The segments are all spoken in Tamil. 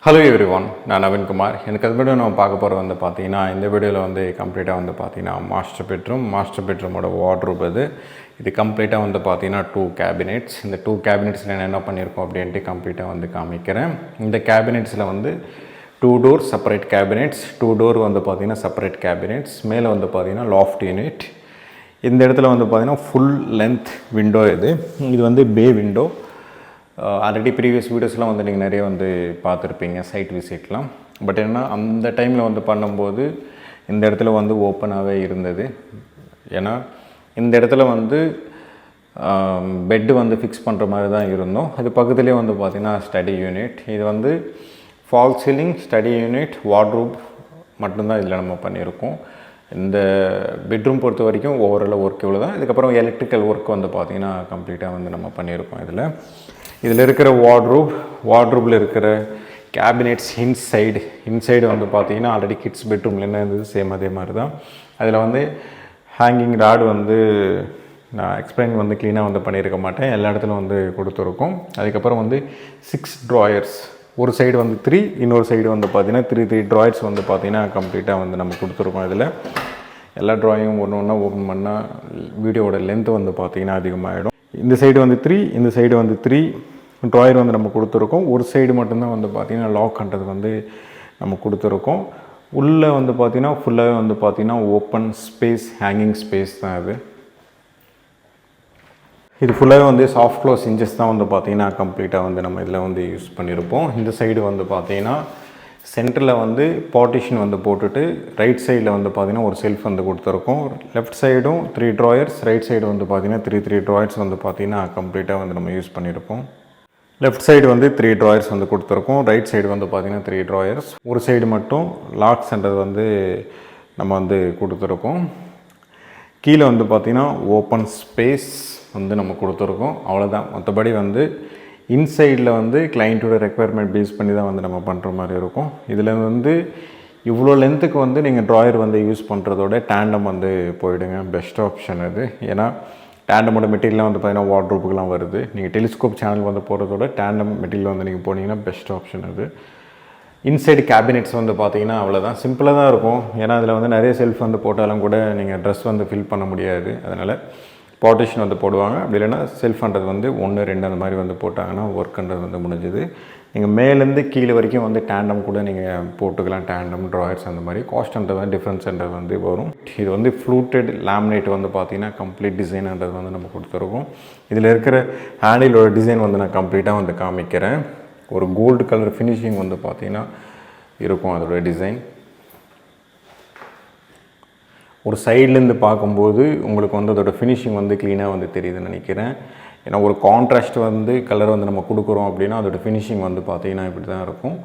Hello everyone, நான் நவீன் குமார். எனக்கு அது வீடியோ நம்ம பார்க்க போகிறது வந்து பார்த்தீங்கன்னா இந்த வீடியோவில் வந்து கம்ப்ளீட்டாக வந்து பார்த்தீங்கன்னா மாஸ்டர் பெட்ரூமோட வார்ட்ரோப் இது கம்ப்ளீட்டாக வந்து பார்த்தீங்கன்னா 2 கேபினெட்ஸ். இந்த 2 கேபினெட்ஸில் நான் என்ன பண்ணியிருக்கோம் அப்படின்ட்டு கம்ப்ளீட்டாக வந்து காமிக்கிறேன். இந்த கேபினெட்ஸில் வந்து 2 டோர் செப்பரேட் கேபினெட்ஸ், 2 டோர் வந்து பார்த்தீங்கன்னா செப்பரேட் கேபினெட்ஸ், மேலே வந்து பார்த்தீங்கன்னா லாஃப்ட் யூனிட். இந்த இடத்துல வந்து பார்த்தீங்கன்னா ஃபுல் லென்த் விண்டோ இது வந்து பே விண்டோ. ஆல்ரெடி ப்ரீவியஸ் வீடியோஸ்லாம் வந்து நீங்கள் நிறைய வந்து பார்த்துருப்பீங்க சைட் விசிட்லாம். பட் என்ன அந்த டைமில் வந்து பண்ணும்போது இந்த இடத்துல வந்து ஓப்பனாகவே இருந்தது. ஏன்னா இந்த இடத்துல வந்து பெட்டு வந்து ஃபிக்ஸ் பண்ணுற மாதிரி தான் இருந்தோம். அது பக்கத்துலேயே வந்து பார்த்திங்கன்னா ஸ்டடி யூனிட். இது வந்து fall ceiling, study unit, wardrobe மட்டும்தான் இதில் நம்ம பண்ணியிருக்கோம். இந்த பெட்ரூம் பொறுத்த வரைக்கும் ஓவரால் ஒர்க் இவ்வளோ தான். இதுக்கப்புறம் எலக்ட்ரிக்கல் ஒர்க் வந்து பார்த்திங்கன்னா கம்ப்ளீட்டாக வந்து நம்ம பண்ணியிருக்கோம். இதில் இருக்கிற வார்ட்ரோப்பில் இருக்கிற கேபினெட்ஸ் இன்சைடு வந்து பார்த்திங்கன்னா ஆல்ரெடி கிட்ஸ் பெட்ரூமில் என்ன இருந்தது சேம் அதே மாதிரி தான். அதில் வந்து ஹேங்கிங் ராடு வந்து நான் எக்ஸ்பிளைன் வந்து க்ளீனாக வந்து பண்ணியிருக்க மாட்டேன், எல்லா இடத்துலையும் வந்து கொடுத்துருக்கோம். அதுக்கப்புறம் வந்து 6 ட்ராயர்ஸ், ஒரு சைடு வந்து 3, இன்னொரு சைடு வந்து பார்த்திங்கன்னா 3 ட்ராயர்ஸ் வந்து பார்த்திங்கன்னா கம்ப்ளீட்டாக வந்து நம்ம கொடுத்துருக்கோம். இதில் எல்லா ட்ராயிங்கும் ஒன்று ஒன்றா ஓப்பன் பண்ணால் வீடியோவோட லென்த்து வந்து பார்த்திங்கன்னா அதிகமாகிடும். இந்த சைடு வந்து 3, இந்த சைடு வந்து 3 ட்ராயர் வந்து நம்ம கொடுத்துருக்கோம். ஒரு சைடு மட்டும்தான் வந்து பார்த்திங்கன்னா லாக் பண்ணுறது வந்து நம்ம கொடுத்துருக்கோம். உள்ளே வந்து பார்த்திங்கன்னா ஃபுல்லாகவே வந்து பார்த்திங்கன்னா ஓப்பன் ஸ்பேஸ், ஹேங்கிங் ஸ்பேஸ் தான் இது ஃபுல்லாகவே வந்து சாஃப்ட் க்ளோஸ் இன்ச்சஸ் தான் வந்து பார்த்திங்கன்னா கம்ப்ளீட்டாக வந்து நம்ம இதில் வந்து யூஸ் பண்ணியிருப்போம். இந்த சைடு வந்து பார்த்திங்கன்னா சென்டரில் வந்து பார்ட்டிஷன் வந்து போட்டுட்டு ரைட் சைடில் வந்து பார்த்திங்கன்னா ஒரு செல்ஃப் வந்து கொடுத்துருக்கோம். லெஃப்ட் சைடும் 3 ட்ராயர்ஸ், ரைட் சைடு வந்து பார்த்திங்கன்னா 3 ட்ராயர்ஸ் வந்து பார்த்திங்கன்னா கம்ப்ளீட்டாக வந்து நம்ம யூஸ் பண்ணியிருப்போம். லெஃப்ட் சைடு வந்து 3 ட்ராயர்ஸ் வந்து கொடுத்துருக்கோம், ரைட் சைடு வந்து பார்த்திங்கன்னா 3 ட்ராயர்ஸ். ஒரு சைடு மட்டும் லாக் சென்டர் வந்து நம்ம வந்து கொடுத்துருக்கோம். கீழே வந்து பார்த்திங்கன்னா ஓப்பன் ஸ்பேஸ் வந்து நம்ம கொடுத்துருக்கோம். அவ்வளோதான். மற்றபடி வந்து இன்சைடில் வந்து கிளைண்ட்டோட ரெக்குயர்மெண்ட் பேஸ் பண்ணி தான் வந்து நம்ம பண்ணுற மாதிரி இருக்கும். இதில் வந்து இவ்வளோ லென்த்துக்கு வந்து நீங்கள் ட்ராயர் வந்து யூஸ் பண்ணுறதோட டேண்டம் வந்து போயிடுங்க, பெஸ்ட் ஆப்ஷன் அது. ஏன்னா டேண்டமோட மெட்டீரியல்லாம் வந்து பார்த்திங்கன்னா வார்ட்ரோப்புக்கெலாம் வருது. நீங்கள் டெலிஸ்கோப் சேனல் வந்து போகிறதோட டேண்டம் மெட்டீரியல் வந்து நீங்கள் போனீங்கன்னா பெஸ்ட் ஆப்ஷன் அது. இன்சைடு கேபினெட்ஸ் வந்து பார்த்திங்கன்னா அவ்வளோதான், சிம்பிளாக தான் இருக்கும். ஏன்னா அதில் வந்து நிறைய செல்ஃப் வந்து போட்டாலும் கூட நீங்கள் ட்ரெஸ் வந்து ஃபில் பண்ண முடியாது. அதனால் பார்ட்டிஷன் வந்து போடுவாங்க. அப்படி இல்லைன்னா செல்ஃப்ன்றது வந்து 1, 2 அந்த மாதிரி வந்து போட்டாங்கன்னா ஒர்க்குன்றது வந்து முடிஞ்சுது. நீங்கள் மேலேருந்து கீழே வரைக்கும் வந்து டேண்டம் கூட நீங்கள் போட்டுக்கலாம். டேண்டம் ட்ராயர்ஸ் அந்த மாதிரி காஸ்ட்ன்றது டிஃப்ரென்ஸ்ன்றது வந்து வரும். இது வந்து ஃப்ளூட்டட் லேமினேட் வந்து பார்த்திங்கன்னா கம்ப்ளீட் டிசைன்ன்றது வந்து நம்ம கொடுத்துருக்கோம். இதில் இருக்கிற ஹேண்டிலோட டிசைன் வந்து நான் கம்ப்ளீட்டாக வந்து காமிக்கிறேன். ஒரு கோல்டு கலர் ஃபினிஷிங் வந்து பார்த்திங்கன்னா இருக்கும் அதோட டிசைன். ஒரு சைட்லேருந்து பார்க்கும்போது உங்களுக்கு வந்து அதோட ஃபினிஷிங் வந்து க்ளீனாக வந்து தெரியுதுன்னு நினைக்கிறேன். ஏன்னா ஒரு கான்ட்ராஸ்ட் வந்து கலர் வந்து நம்ம கொடுக்குறோம் அப்படின்னா அதோட ஃபினிஷிங் வந்து பார்த்திங்கன்னா இப்படி தான் இருக்கும்.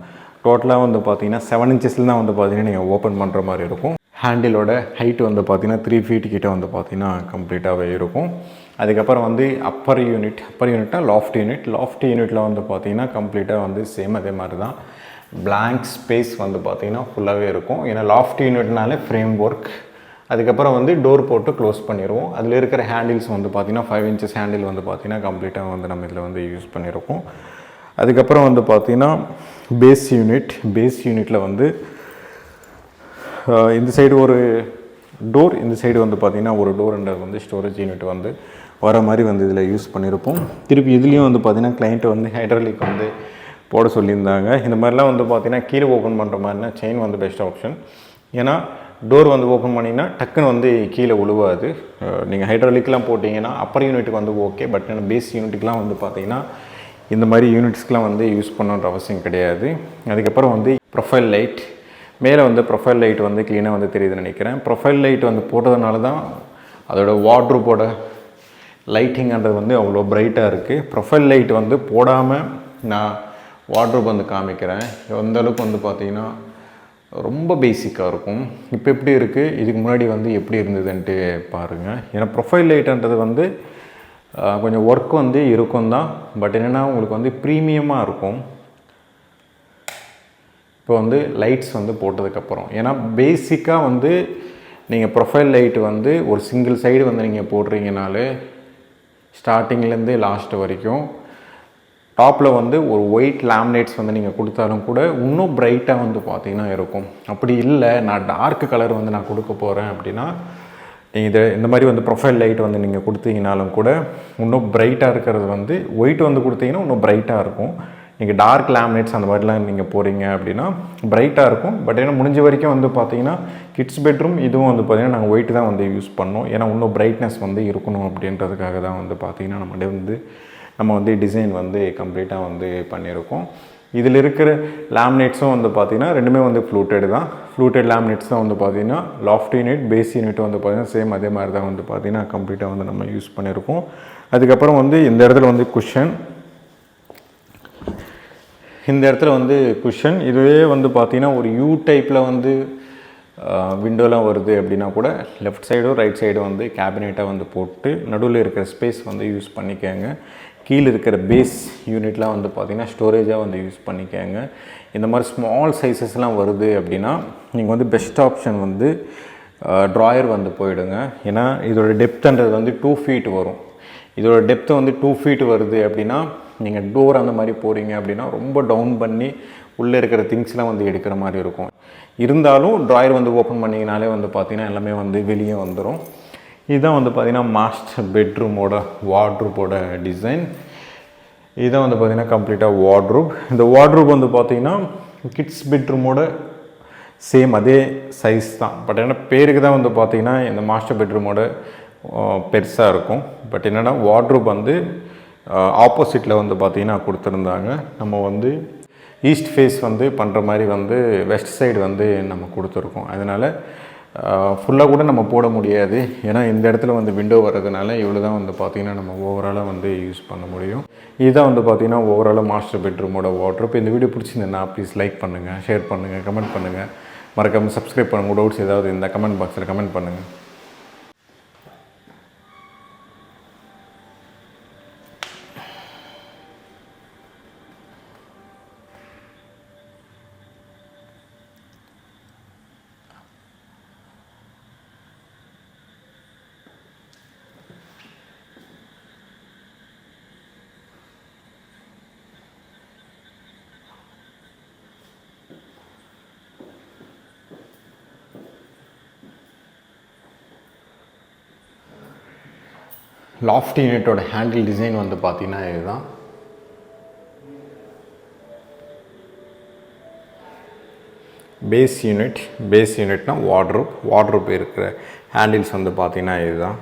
டோட்டலாக வந்து பார்த்திங்கன்னா 7 இன்ச்சஸில் தான் வந்து பார்த்திங்கன்னா நீங்கள் ஓப்பன் பண்ணுற மாதிரி இருக்கும். ஹேண்டிலோட ஹைட் வந்து பார்த்திங்கன்னா 3 ஃபீட் கிட்ட வந்து பார்த்திங்கன்னா கம்ப்ளீட்டாகவே இருக்கும். அதுக்கப்புறம் வந்து அப்பர் யூனிட்னா லாஃப்ட் யூனிட்டில் வந்து பார்த்திங்கன்னா கம்ப்ளீட்டாக வந்து சேம் அதே மாதிரி தான். பிளாங்க் ஸ்பேஸ் வந்து பார்த்திங்கன்னா ஃபுல்லாகவே இருக்கும். ஏன்னா லாஃப்ட் யூனிட்னாலே ஃப்ரேம் ஒர்க். அதுக்கப்புறம் வந்து டோர் போட்டு க்ளோஸ் பண்ணிடுவோம். அதில் இருக்கிற ஹேண்டில்ஸ் வந்து பார்த்திங்கன்னா 5 இன்ச்சஸ் ஹேண்டில் வந்து பார்த்திங்கன்னா கம்ப்ளீட்டாக வந்து நம்ம இதில் வந்து யூஸ் பண்ணியிருக்கோம். அதுக்கப்புறம் வந்து பார்த்திங்கன்னா பேஸ் யூனிட்டில் வந்து இந்த சைடு ஒரு டோர், இந்த சைடு வந்து பார்த்திங்கன்னா ஒரு டோர்ன்றது வந்து ஸ்டோரேஜ் யூனிட் வந்து வர மாதிரி வந்து இதில் யூஸ் பண்ணியிருப்போம். திருப்பி இதுலேயும் வந்து பார்த்திங்கன்னா கிளைண்ட் வந்து ஹைட்ராலிக் வந்து போட சொல்லியிருந்தாங்க. இந்த மாதிரிலாம் வந்து பார்த்திங்கன்னா கீழே ஓப்பன் பண்ணுற மாதிரினா செயின் வந்து பெஸ்ட் ஆப்ஷன். ஏன்னா டோர் வந்து ஓப்பன் பண்ணிங்கன்னா டக்குன்னு வந்து கீழே உழுவாது. நீங்கள் ஹைட்ராலிக்லாம் போட்டிங்கன்னா அப்பர் யூனிட்டுக்கு வந்து ஓகே. பட் பேஸ் யூனிட்டுக்கெலாம் வந்து பார்த்திங்கன்னா இந்த மாதிரி யூனிட்ஸ்க்கெலாம் வந்து யூஸ் பண்ணணுன்ற அவசியம் கிடையாது. அதுக்கப்புறம் வந்து ப்ரொஃபைல் லைட், மேலே வந்து ப்ரொஃபைல் லைட் வந்து க்ளீனாக வந்து தெரியுதுன்னு நினைக்கிறேன். ப்ரொஃபைல் லைட் வந்து போட்டதுனால தான் அதோடய வார்ட்ரோப்போட லைட்டிங்கிறது வந்து அவ்வளோ பிரைட்டாக இருக்குது. ப்ரொஃபைல் லைட் வந்து போடாமல் நான் வார்ட்ரோப் வந்து காமிக்கிறேன். எந்தளவுக்கு வந்து பார்த்திங்கன்னா ரொம்ப பேசிக்காக இருக்கும். இப்போ எப்படி இருக்குது, இதுக்கு முன்னாடி வந்து எப்படி இருந்ததுன்ட்டு பாருங்கள். ஏன்னா ப்ரொஃபைல் லைட்டுன்றது வந்து கொஞ்சம் ஒர்க் வந்து இருக்கும் தான். பட் என்னென்னா உங்களுக்கு வந்து ப்ரீமியமாக இருக்கும் இப்போ வந்து லைட்ஸ் வந்து போட்டதுக்கப்புறம். ஏன்னா பேசிக்காக வந்து நீங்கள் ப்ரொஃபைல் லைட்டு வந்து ஒரு சிங்கிள் சைடு வந்து நீங்கள் போடுறீங்கனாலே ஸ்டார்டிங்லேருந்து லாஸ்ட் வரைக்கும் டாப்பில் வந்து ஒரு ஒயிட் லேமினேட்ஸ் வந்து நீங்கள் கொடுத்தாலும் கூட இன்னும் பிரைட்டாக வந்து பார்த்திங்கன்னா இருக்கும். அப்படி இல்லை நான் டார்க் கலர் வந்து நான் கொடுக்க போகிறேன் அப்படின்னா நீங்கள் இந்த மாதிரி வந்து ப்ரொஃபைல் லைட் வந்து நீங்கள் கொடுத்தீங்கனாலும் கூட இன்னும் பிரைட்டாக இருக்கிறது வந்து ஒயிட் வந்து கொடுத்தீங்கன்னா இன்னும் பிரைட்டாக இருக்கும். நீங்கள் டார்க் லேமினேட்ஸ் அந்த மாதிரிலாம் நீங்கள் போகிறீங்க அப்படின்னா பிரைட்டாக இருக்கும். பட் ஏன்னா முடிஞ்ச வரைக்கும் வந்து பார்த்தீங்கன்னா கிட்ஸ் பெட்ரூம் இதுவும் வந்து பார்த்திங்கன்னா நாங்கள் ஒயிட் தான் வந்து யூஸ் பண்ணோம். ஏன்னா இன்னும் பிரைட்னஸ் வந்து இருக்கணும் அப்படின்றதுக்காக தான் வந்து பார்த்திங்கன்னா நம்ம வந்து டிசைன் வந்து கம்ப்ளீட்டாக வந்து பண்ணியிருக்கோம். இதில் இருக்கிற லேமினேட்ஸும் வந்து பார்த்திங்கன்னா ரெண்டுமே வந்து ஃப்ளூட்டட் தான். ஃப்ளூட்டட் லேமினேட்ஸ் தான் வந்து பார்த்திங்கன்னா லாஃப்ட் யூனிட் பேஸ் யூனிட் வந்து பார்த்திங்கன்னா சேம் அதே மாதிரி தான் வந்து பார்த்திங்கன்னா கம்ப்ளீட்டாக வந்து நம்ம யூஸ் பண்ணியிருக்கோம். அதுக்கப்புறம் வந்து இந்த இடத்துல வந்து குஷன், இந்த இடத்துல வந்து குஷன் இதுவே வந்து பார்த்திங்கன்னா ஒரு யூ டைப்பில் வந்து விண்டோலாம் வருது அப்படின்னா கூட லெஃப்ட் சைடும் ரைட் சைடும் வந்து கேபினெட்டாக வந்து போட்டு நடுவில் இருக்கிற ஸ்பேஸ் வந்து யூஸ் பண்ணிக்கோங்க. கீழே இருக்கிற பேஸ் யூனிட்லாம் வந்து பார்த்திங்கன்னா ஸ்டோரேஜாக வந்து யூஸ் பண்ணிக்கோங்க. இந்த மாதிரி ஸ்மால் சைஸஸ்லாம் வருது அப்படின்னா நீங்கள் வந்து பெஸ்ட் ஆப்ஷன் வந்து ட்ராயர் வந்து போயிடுங்க. ஏன்னா இதோட டெப்த்துன்றது வந்து 2 feet வரும். இதோட டெப்த்து வந்து 2 feet வருது அப்படின்னா நீங்கள் டோர் அந்த மாதிரி போகிறீங்க அப்படின்னா ரொம்ப டவுன் பண்ணி உள்ளே இருக்கிற திங்ஸ்லாம் வந்து எடுக்கிற மாதிரி இருக்கும். இருந்தாலும் ட்ராயர் வந்து ஓப்பன் பண்ணிங்கனாலே வந்து பார்த்திங்கன்னா எல்லாமே வந்து வெளியே வந்துடும். இதுதான் வந்து பார்த்திங்கன்னா மாஸ்டர் பெட்ரூமோட வார்ட்ரூப்போட டிசைன். இதுதான் வந்து பார்த்திங்கன்னா கம்ப்ளீட்டாக வார்ட்ரூப். இந்த வார்ட்ரூப் வந்து பார்த்திங்கன்னா கிட்ஸ் பெட்ரூமோட சேம் அதே சைஸ் தான். பட் ஏன்னா பேருக்கு தான் வந்து பார்த்திங்கன்னா இந்த மாஸ்டர் பெட்ரூமோட பெருசாக இருக்கும். பட் என்னென்னா வார்ட்ரூப் வந்து ஆப்போசிட்டில் வந்து பார்த்திங்கன்னா கொடுத்துருந்தாங்க. நம்ம வந்து ஈஸ்ட் ஃபேஸ் வந்து பண்ணுற மாதிரி வந்து வெஸ்ட் சைடு வந்து நம்ம கொடுத்துருக்கோம். அதனால் ஃபுல்லாக கூட நம்ம போட முடியாது. ஏன்னா இந்த இடத்துல வந்து விண்டோ வர்றதுனால இவ்வளோ தான் வந்து பார்த்திங்கன்னா நம்ம ஓவராலாக வந்து யூஸ் பண்ண முடியும். இதுதான் வந்து பார்த்திங்கன்னா ஓவராலாக மாஸ்டர் பெட்ரூமோட வார்ட்ரூப். இந்த வீடியோ பிடிச்சிருந்தேன்னா ப்ளீஸ் லைக் பண்ணுங்கள், ஷேர் பண்ணுங்கள், கமெண்ட் பண்ணுங்கள், மறக்காமல் சப்ஸ்கிரைப் பண்ணுங்கள். டவுட்ஸ் ஏதாவது இந்த கமெண்ட் பாக்ஸில் கமெண்ட் பண்ணுங்கள். லாஃப்ட் யூனிட்டோட ஹேண்டில் டிசைன் வந்து பார்த்திங்கன்னா இதுதான். பேஸ் யூனிட்னா வார்ட்ரூப் இருக்கிற ஹேண்டில்ஸ் வந்து பார்த்திங்கன்னா இதுதான்.